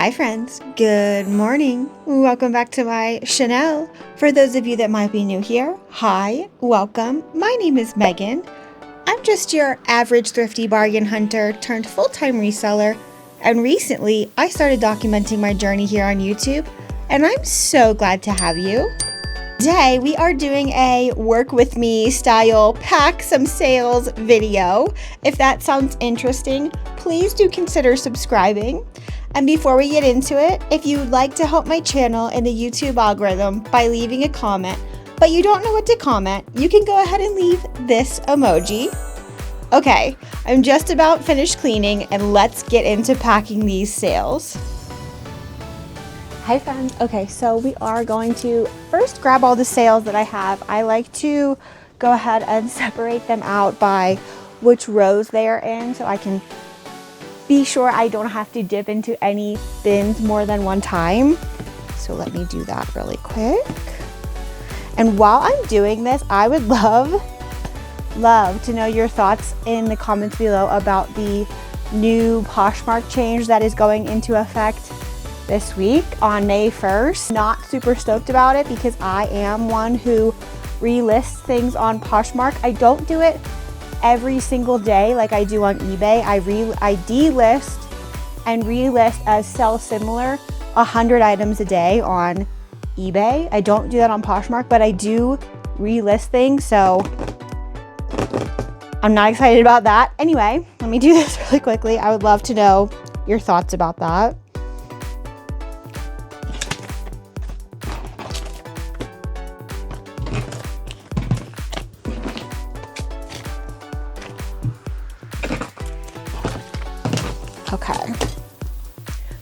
Hi friends, good morning. Welcome back to my channel. For those of you that might be new here, hi, welcome. My name is Megan. I'm just your average thrifty bargain hunter turned full-time reseller, and recently I started documenting my journey here on YouTube, and I'm so glad to have you. Today we are doing a work with me style pack some sales video. If that sounds interesting, please do consider subscribing. And before we get into it, if you'd like to help my channel in the YouTube algorithm by leaving a comment, but you don't know what to comment, you can go ahead and leave this emoji. Okay, I'm just about finished cleaning and let's get into packing these sales. Hi friends. Okay, so we are going to first grab all the sales that I have. I like to go ahead and separate them out by which rows they are in so I can be sure I don't have to dip into any bins more than one time. So let me do that really quick. And while I'm doing this, I would love to know your thoughts in the comments below about the new Poshmark change that is going into effect this week on May 1st. Not super stoked about it because I am one who relists things on Poshmark. I don't do it every single day like I do on eBay. I delist and relist as sell similar 100 items a day on eBay. I don't do that on Poshmark, but I do relist things, so I'm not excited about that. Anyway, let me do this really quickly. I would love to know your thoughts about that. Okay,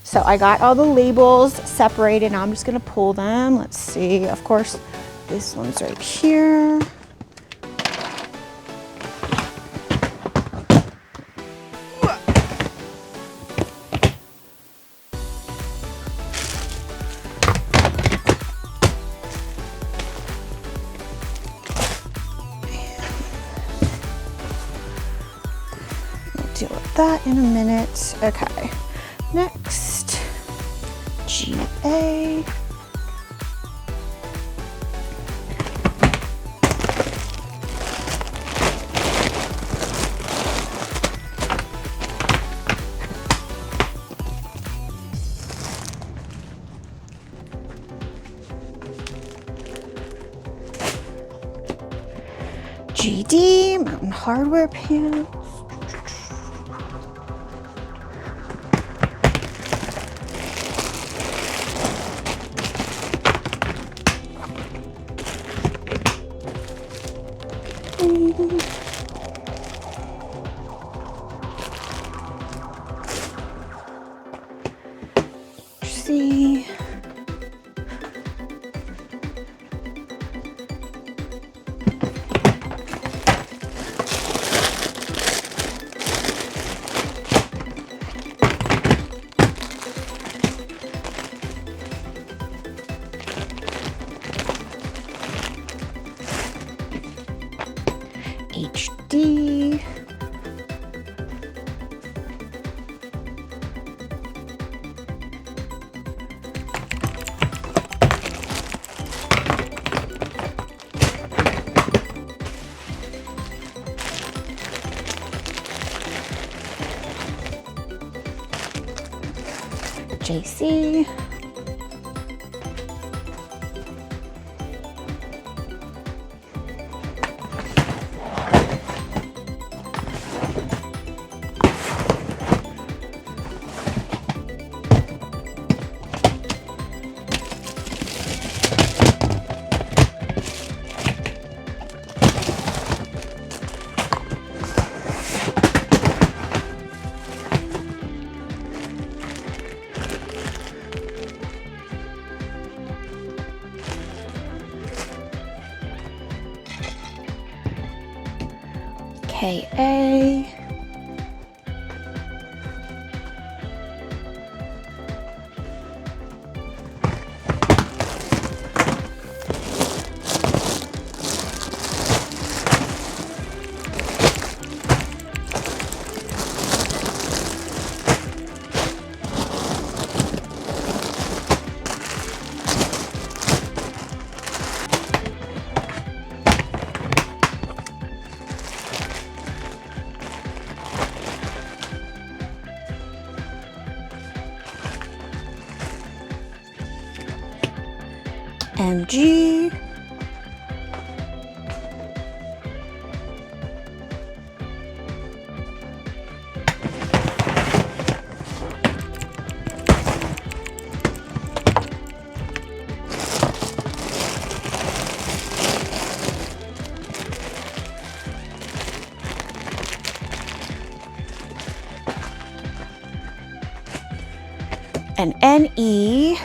so I got all the labels separated. Now I'm just gonna pull them. Let's see, of course, this one's right here. Deal with that in a minute. Okay, next, GA. GD, Mountain Hardware pants. See. HD. JC. KA. MG. And NE.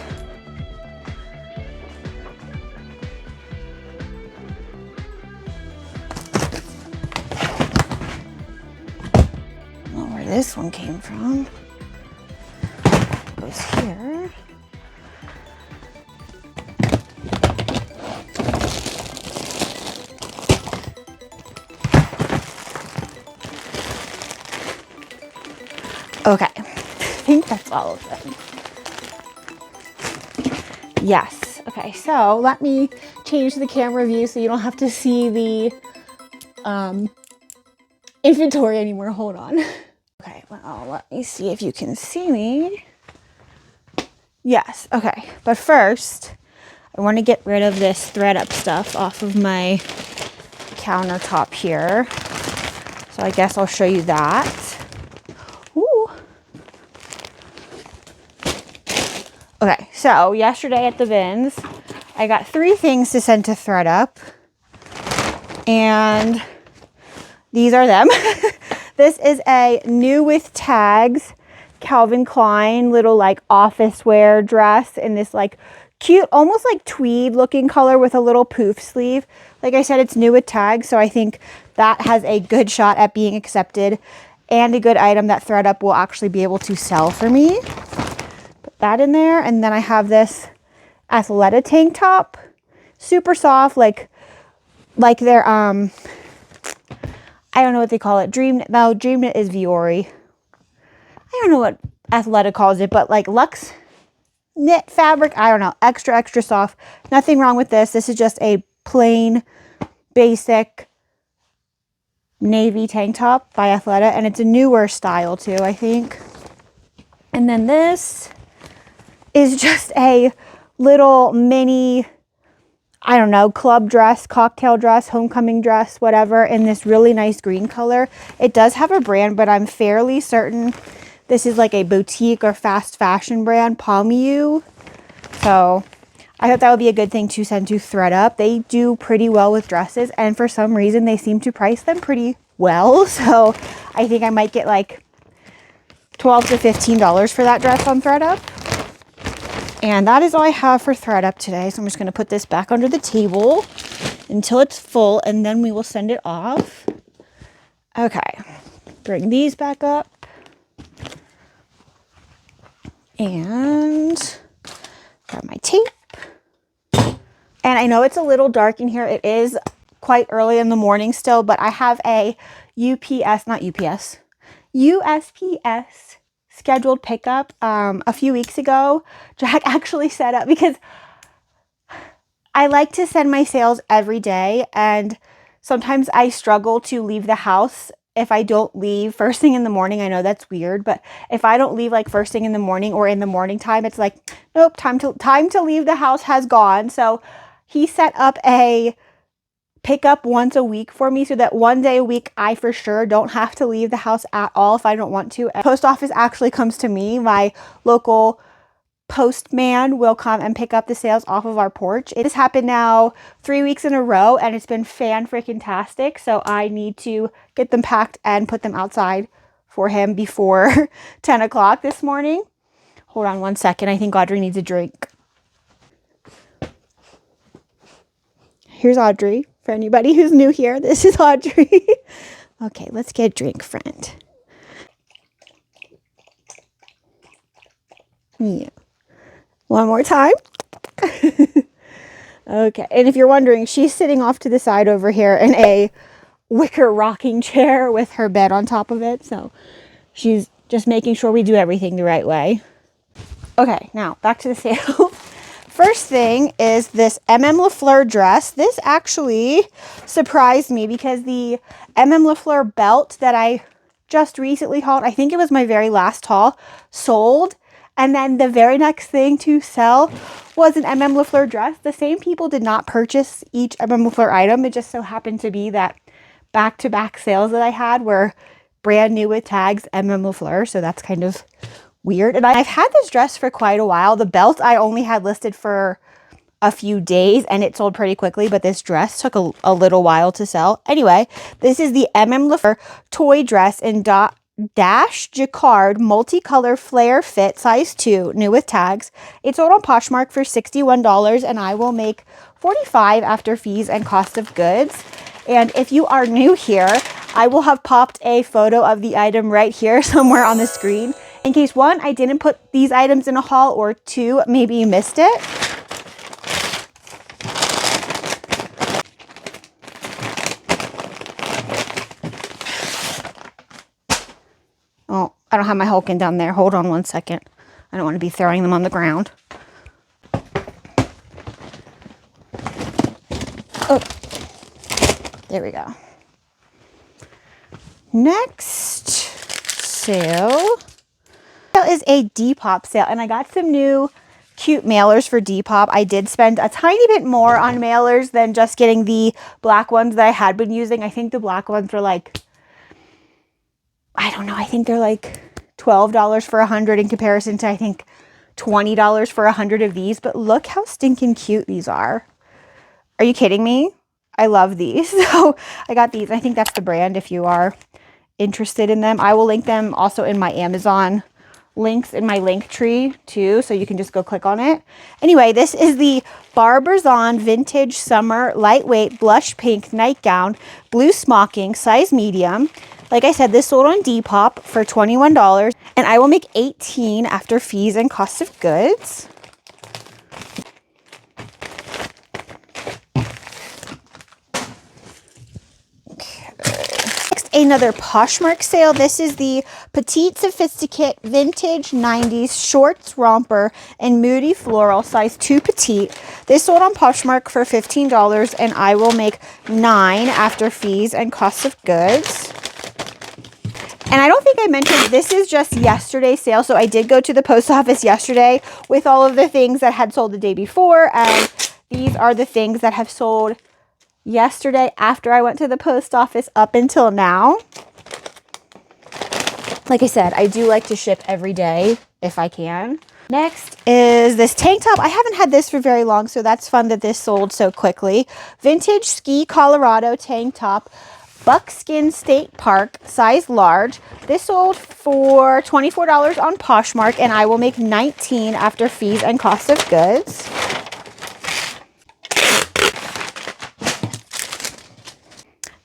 Where this one came from. Goes here. Okay, I think that's all of them. Yes. Okay, so let me change the camera view so you don't have to see the inventory anymore. Hold on. Okay, well, let me see if you can see me. Yes, okay. But first, I want to get rid of this ThredUp stuff off of my countertop here. So I guess I'll show you that. Ooh. Okay, so yesterday at the bins, I got 3 things to send to ThredUp. And these are them. This is a new with tags Calvin Klein little like office wear dress in this like cute, almost like tweed looking color with a little poof sleeve. Like I said, it's new with tags, so I think that has a good shot at being accepted and a good item that ThredUp will actually be able to sell for me. Put that in there, and then I have this Athleta tank top, super soft, like their I don't know what they call it. Dreamknit is Viore. I don't know what Athleta calls it, but like Luxe knit fabric. I don't know. Extra, extra soft. Nothing wrong with this. This is just a plain, basic navy tank top by Athleta. And it's a newer style too, I think. And then this is just a little mini, I don't know, club dress, cocktail dress, homecoming dress, whatever, in this really nice green color. It does have a brand, but I'm fairly certain this is like a boutique or fast fashion brand, Palmiu. So I thought that would be a good thing to send to ThredUp. They do pretty well with dresses, and for some reason they seem to price them pretty well. So I think I might get like $12 to $15 for that dress on ThredUp. And that is all I have for ThredUp today. So I'm just going to put this back under the table until it's full, and then we will send it off. Okay, bring these back up. And grab my tape. And I know it's a little dark in here. It is quite early in the morning still, but I have a USPS scheduled pickup a few weeks ago. Jack actually set up, because I like to send my sales every day, and sometimes I struggle to leave the house if I don't leave first thing in the morning. I know that's weird, but if I don't leave like first thing in the morning or in the morning time, it's like, nope, time to leave the house has gone. So he set up a pickup once a week for me, so that one day a week I for sure don't have to leave the house at all if I don't want to. Post office actually comes to me. My local postman will come and pick up the sales off of our porch. It has happened now 3 weeks in a row, and it's been fan-freaking-tastic. So I need to get them packed and put them outside for him before 10 o'clock this morning. Hold on one second. I think Audrey needs a drink. Here's Audrey. For anybody who's new here, this is Audrey. Okay, let's get a drink, friend. Yeah. One more time. Okay, and if you're wondering, she's sitting off to the side over here in a wicker rocking chair with her bed on top of it. So she's just making sure we do everything the right way. Okay, now back to the sale. First thing is this Lafleur dress. This actually surprised me, because the Lafleur belt that I just recently hauled, I think it was my very last haul, sold. And then the very next thing to sell was an MM LaFleur dress. The same people did not purchase each MM LaFleur item. It just so happened to be that back-to-back sales that I had were brand new with tags MM LaFleur. So that's kind of weird. And I've had this dress for quite a while. The belt I only had listed for a few days and it sold pretty quickly, but this dress took a little while to sell. Anyway, this is the MM LaFleur toy dress in dash jacquard multicolor flare fit size 2, new with tags. It sold on Poshmark for $61 and I will make $45 after fees and cost of goods. And if you are new here, I will have popped a photo of the item right here somewhere on the screen in case 1, I didn't put these items in a haul, or 2, maybe you missed it. Oh, I don't have my Hulkin down there. Hold on one second. I don't want to be throwing them on the ground. Oh, there we go. Next sale is a Depop sale, and I got some new cute mailers for Depop. I did spend a tiny bit more on mailers than just getting the black ones that I had been using. I think the black ones were like, I don't know, I think they're like $12 for 100 in comparison to, I think, $20 for 100 of these. But look how stinking cute these are. Are you kidding me? I love these. So I got these. I think that's the brand if you are interested in them. I will link them also in my Amazon links in my link tree too, so you can just go click on it. Anyway, this is the Barbizon Vintage Summer Lightweight Blush Pink Nightgown, Blue Smocking, size medium. Like I said, this sold on Depop for $21, and I will make $18 after fees and cost of goods. Another Poshmark sale. This is the Petite Sophisticate Vintage 90s Shorts Romper and Moody Floral size 2 petite. This sold on Poshmark for $15, and I will make $9 after fees and cost of goods. And I don't think I mentioned, this is just yesterday's sale. So I did go to the post office yesterday with all of the things that had sold the day before, and these are the things that have sold yesterday after I went to the post office up until now. Like I said, I do like to ship every day if I can. Next is this tank top. I haven't had this for very long, so that's fun that this sold so quickly. Vintage Ski Colorado tank top, Buckskin State Park, size large. This sold for $24 on Poshmark, and I will make $19 after fees and cost of goods.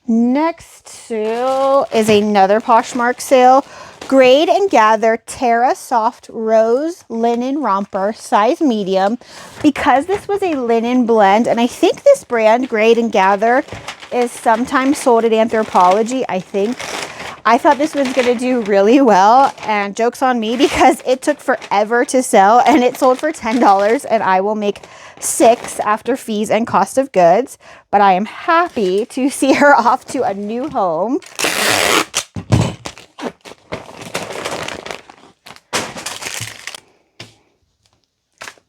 Next sale is another Poshmark sale. Grade and Gather Terra Soft Rose Linen Romper, size medium. Because this was a linen blend, and I think this brand, Grade and Gather, is sometimes sold at Anthropologie, I think. I thought this was going to do really well, and joke's on me because it took forever to sell, and it sold for $10, and I will make $6 after fees and cost of goods. But I am happy to see her off to a new home.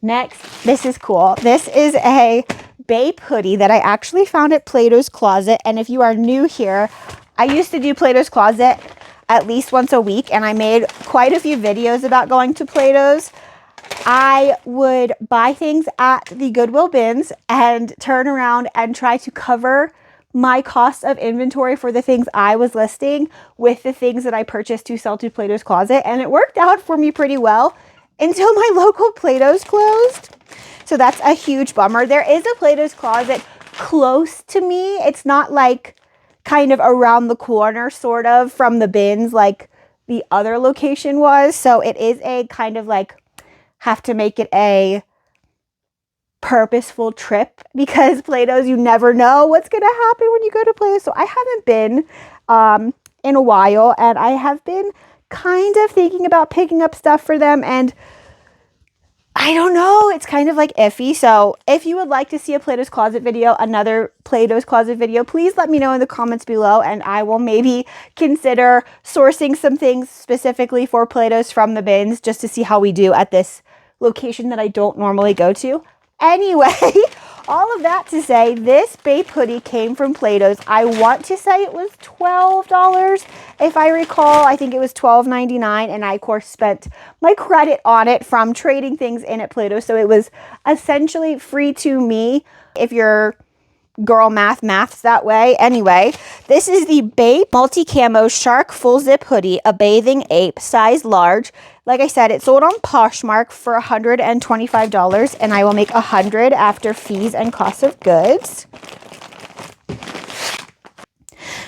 Next, this is cool. This is a Bape hoodie that I actually found at Plato's Closet. And if you are new here, I used to do Plato's Closet at least once a week, and I made quite a few videos about going to Plato's. I would buy things at the Goodwill bins and turn around and try to cover my cost of inventory for the things I was listing with the things that I purchased to sell to Plato's Closet. And it worked out for me pretty well until my local Plato's closed. So that's a huge bummer. There is a Plato's Closet close to me. It's not like kind of around the corner sort of from the bins like the other location was. So it is a kind of like have to make it a purposeful trip, because Plato's, you never know what's going to happen when you go to Plato's. So I haven't been in a while, and I have been kind of thinking about picking up stuff for them, and I don't know. It's kind of like iffy. So if you would like to see a Plato's Closet video, another Plato's Closet video, please let me know in the comments below, and I will maybe consider sourcing some things specifically for Plato's from the bins just to see how we do at this location that I don't normally go to. Anyway, all of that to say, this Bape hoodie came from Plato's. I want to say it was $12. If I recall, I think it was $12.99, and I, of course, spent my credit on it from trading things in at Plato's. So it was essentially free to me if you're girl maths that way. Anyway, this is the Bape multi-camo shark full zip hoodie, a bathing ape, size large. Like I said, it sold on Poshmark for $125, and I will make $100 after fees and cost of goods.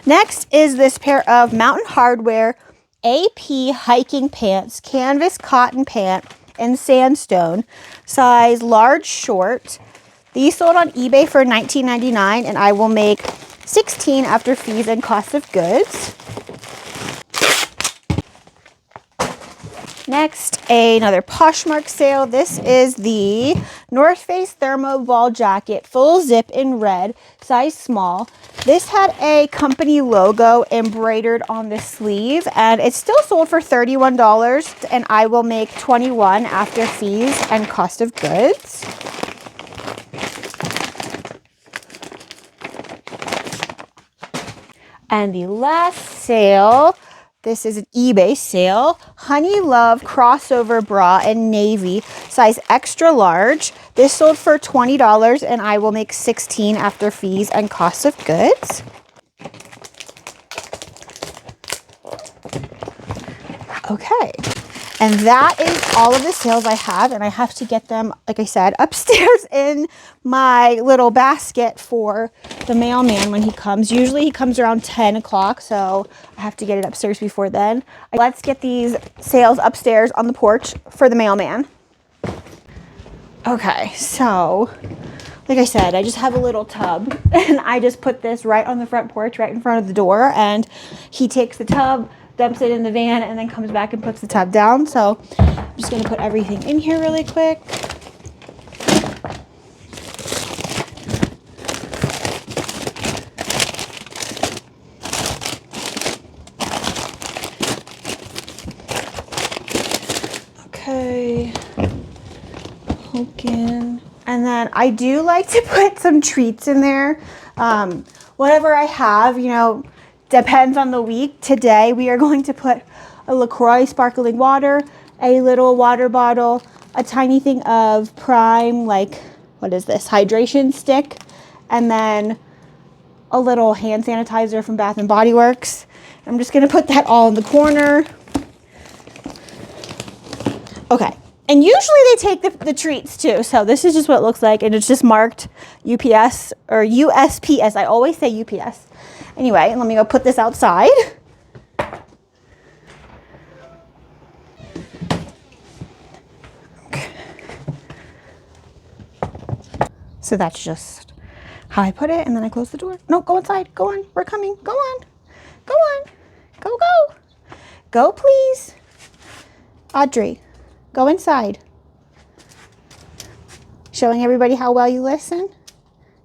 Next is this pair of Mountain Hardwear AP hiking pants, canvas cotton pant, and sandstone, size large short. These sold on eBay for $19.99, and I will make $16 after fees and cost of goods. Next, another Poshmark sale. This is the North Face Thermo Ball Jacket, full zip in red, size small. This had a company logo embroidered on the sleeve, and it's still sold for $31, and I will make $21 after fees and cost of goods. And the last sale, this is an eBay sale, Honey Love crossover bra in navy, size extra large. This sold for $20, and I will make $16 after fees and cost of goods. Okay, and that is all of the sales I have, and I have to get them, like I said, upstairs in my little basket for the mailman when he comes. Usually he comes around 10 o'clock, so I have to get it upstairs before then. Let's get these sales upstairs on the porch for the mailman. Okay, so like I said, I just have a little tub, and I just put this right on the front porch, right in front of the door, and he takes the tub, dumps it in the van, and then comes back and puts the tub down. So I'm just going to put everything in here really quick. Okay. Pumpkin. And then I do like to put some treats in there. Whatever I have, you know, depends on the week. Today we are going to put a LaCroix sparkling water, a little water bottle, a tiny thing of Prime, like, what is this, hydration stick, and then a little hand sanitizer from Bath and Body Works. I'm just going to put that all in the corner. Okay. And usually they take the treats too. So this is just what it looks like. And it's just marked UPS or USPS. I always say UPS. Anyway, let me go put this outside. Okay. So that's just how I put it. And then I close the door. No, go inside. Go on. We're coming. Go on. Go on. Go, go. Go, please. Audrey. Go inside. Showing everybody how well you listen?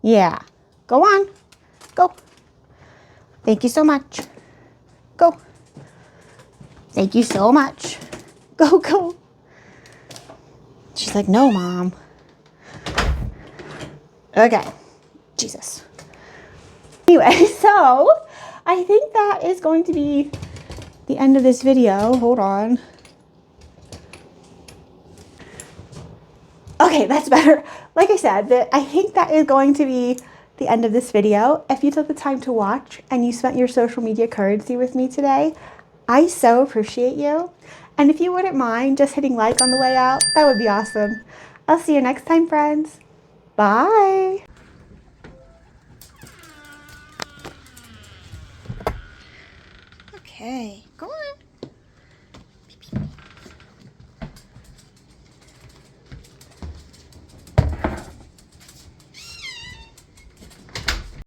Yeah. Go on. Go. Thank you so much. Go. Thank you so much. Go, go. She's like, no, Mom. Okay. Jesus. Anyway, so I think that is going to be the end of this video. Hold on. Okay, that's better. Like I said, I think that is going to be the end of this video. If you took the time to watch and you spent your social media currency with me today, I so appreciate you. And if you wouldn't mind just hitting like on the way out, that would be awesome. I'll see you next time, friends. Bye. Okay, go on.